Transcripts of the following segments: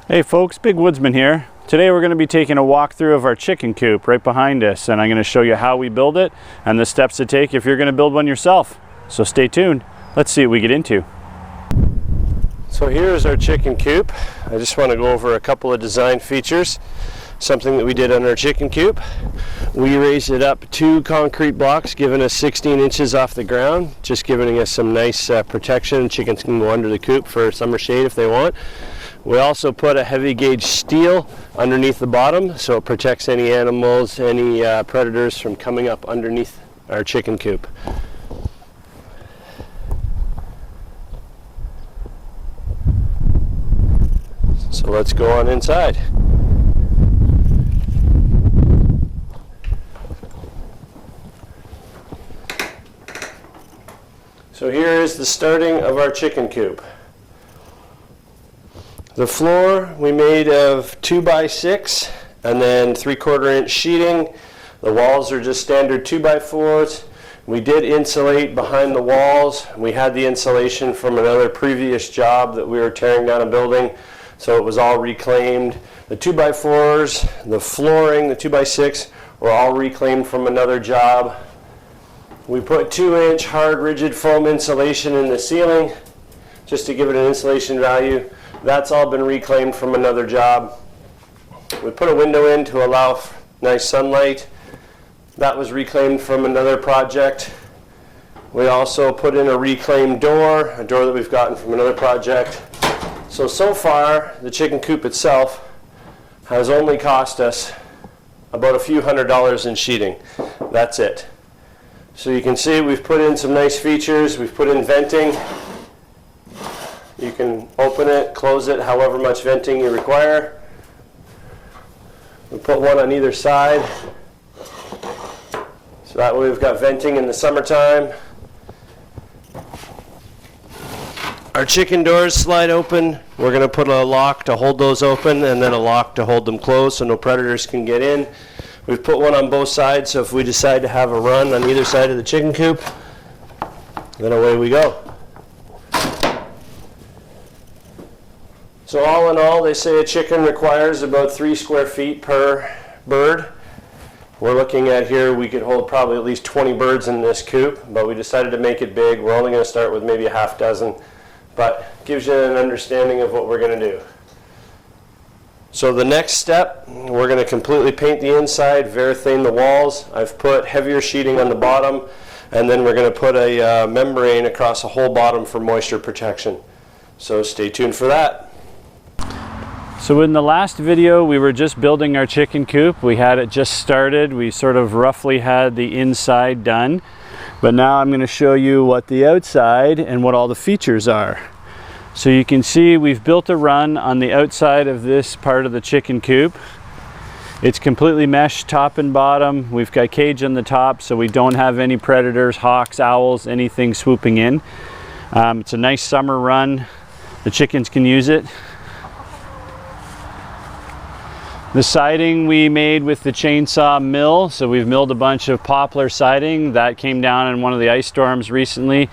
Hey folks, Big Woodsman here. Today we're going to be taking a walkthrough of our chicken coop right behind us, and I'm going to show you how we build it and the steps to take if you're going to build one yourself. So stay tuned. Let's see what we get into. So here's our chicken coop. I just want to go over a couple of design features. Something that we did on our chicken coop. We raised it up 2 concrete blocks, giving us 16 inches off the ground, just giving us some nice protection. Chickens can go under the coop for summer shade if they want. We also put a heavy gauge steel underneath the bottom, so it protects any animals, any predators from coming up underneath our chicken coop. So let's go on inside. So here is the starting of our chicken coop. The floor we made of 2x6 and then 3/4 inch sheeting. The walls are just standard 2x4s. We did insulate behind the walls. We had the insulation from another previous job that we were tearing down a building, so it was all reclaimed. The 2x4s, the flooring, the 2x6 were all reclaimed from another job. We put 2-inch hard rigid foam insulation in the ceiling just to give it an insulation value. That's all been reclaimed from another job. We put a window in to allow nice sunlight. That was reclaimed from another project. We also put in a reclaimed door, a door that we've gotten from another project. So far, the chicken coop itself has only cost us about a few $100s in sheeting. That's it. So you can see we've put in some nice features. We've put in venting. You can open it, close it, however much venting you require. We put one on either side. So that way we've got venting in the summertime. Our chicken doors slide open. We're going to put a lock to hold those open and then a lock to hold them closed so no predators can get in. We've put one on both sides, so if we decide to have a run on either side of the chicken coop, then away we go. So all in all, they say a chicken requires about 3 square feet per bird. We're looking at here, we could hold probably at least 20 birds in this coop, but we decided to make it big. We're only going to start with maybe a half dozen, but gives you an understanding of what we're going to do. So the next step, we're going to completely paint the inside, varathane the walls. I've put heavier sheeting on the bottom, and then we're going to put a membrane across the whole bottom for moisture protection. So stay tuned for that. So in the last video, we were just building our chicken coop. We had it just started. We sort of roughly had the inside done. But now I'm going to show you what the outside and what all the features are. So you can see we've built a run on the outside of this part of the chicken coop. It's completely meshed top and bottom. We've got cage on the top so we don't have any predators, hawks, owls, anything swooping in. It's a nice summer run. The chickens can use it. The siding we made with the chainsaw mill, so we've milled a bunch of poplar siding that came down in one of the ice storms recently.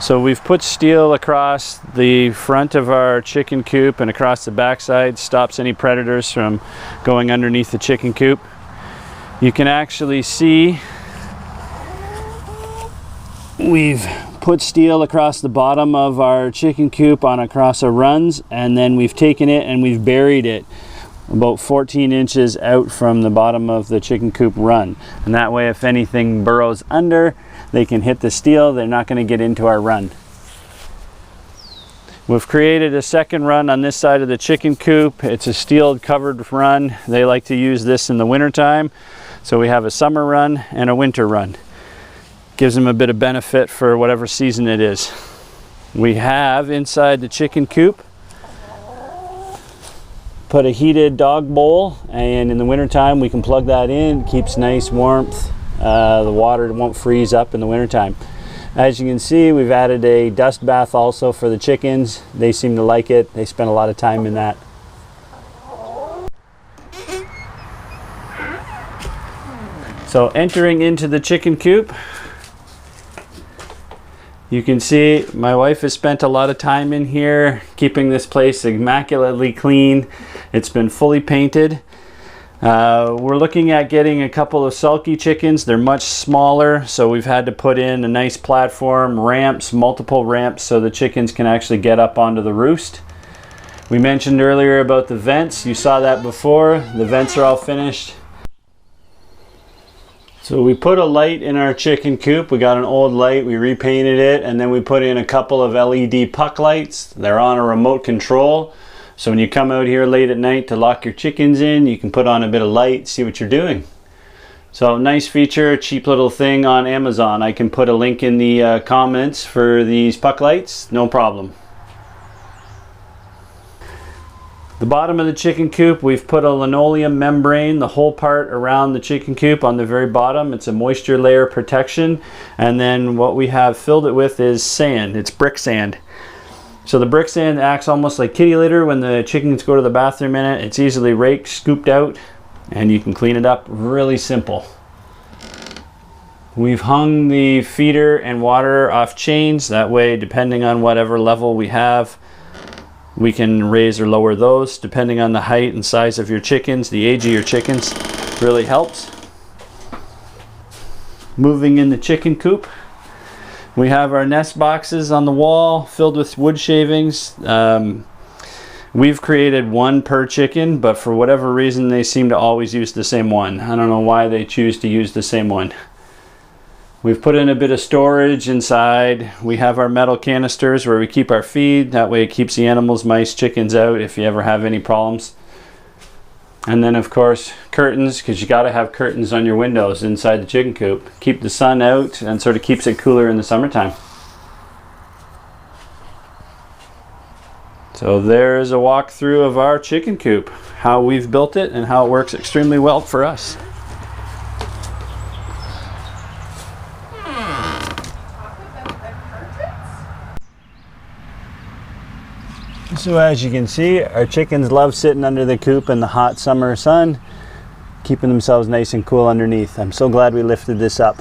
So we've put steel across the front of our chicken coop and across the backside, stops any predators from going underneath the chicken coop. You can actually see we've put steel across the bottom of our chicken coop across our runs, and then we've taken it and we've buried it about 14 inches out from the bottom of the chicken coop run. And that way if anything burrows under, they can hit the steel. They're not going to get into our run. We've created a second run on this side of the chicken coop. It's a steel covered run. They like to use this in the winter time. So we have a summer run and a winter run. Gives them a bit of benefit for whatever season it is. We have inside the chicken coop put a heated dog bowl, and in the wintertime we can plug that in. It keeps nice warmth. The water won't freeze up in the wintertime. As you can see, we've added a dust bath also for the chickens. They seem to like it. They spend a lot of time in that. So entering into the chicken coop, You can see my wife has spent a lot of time in here keeping this place immaculately clean. It's been fully painted. We're looking at getting a couple of sulky chickens. They're much smaller, so we've had to put in a nice platform, ramps, multiple ramps, so the chickens can actually get up onto the roost. We mentioned earlier about the vents. You saw that before. The vents are all finished. So we put a light in our chicken coop. We got an old light, we repainted it, and then we put in a couple of LED puck lights. They're on a remote control. So when you come out here late at night to lock your chickens in, you can put on a bit of light, see what you're doing. So nice feature, cheap little thing on Amazon. I can put a link in the comments for these puck lights, no problem. The bottom of the chicken coop, we've put a linoleum membrane, the whole part around the chicken coop on the very bottom. It's a moisture layer protection. And then what we have filled it with is sand. It's brick sand. So the brick sand acts almost like kitty litter. When the chickens go to the bathroom in it, it's easily raked, scooped out, and you can clean it up. Really simple. We've hung the feeder and water off chains. That way, depending on whatever level we have, we can raise or lower those depending on the height and size of your chickens. The age of your chickens really helps. Moving in the chicken coop, we have our nest boxes on the wall filled with wood shavings. We've created one per chicken, but for whatever reason they seem to always use the same one. I don't know why they choose to use the same one. We've put in a bit of storage inside. We have our metal canisters where we keep our feed. That way it keeps the animals, mice, chickens out if you ever have any problems. And then of course curtains, because you got to have curtains on your windows inside the chicken coop. Keep the sun out and sort of keeps it cooler in the summertime. So there's a walkthrough of our chicken coop, how we've built it and how it works extremely well for us. So as you can see, our chickens love sitting under the coop in the hot summer sun, keeping themselves nice and cool underneath. I'm so glad we lifted this up.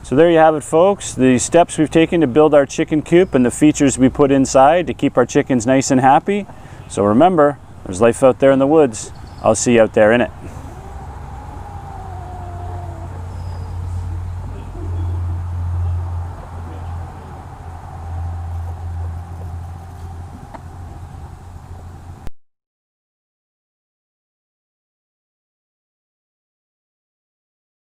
So there you have it, folks, the steps we've taken to build our chicken coop and the features we put inside to keep our chickens nice and happy. So remember, there's life out there in the woods. I'll see you out there in it.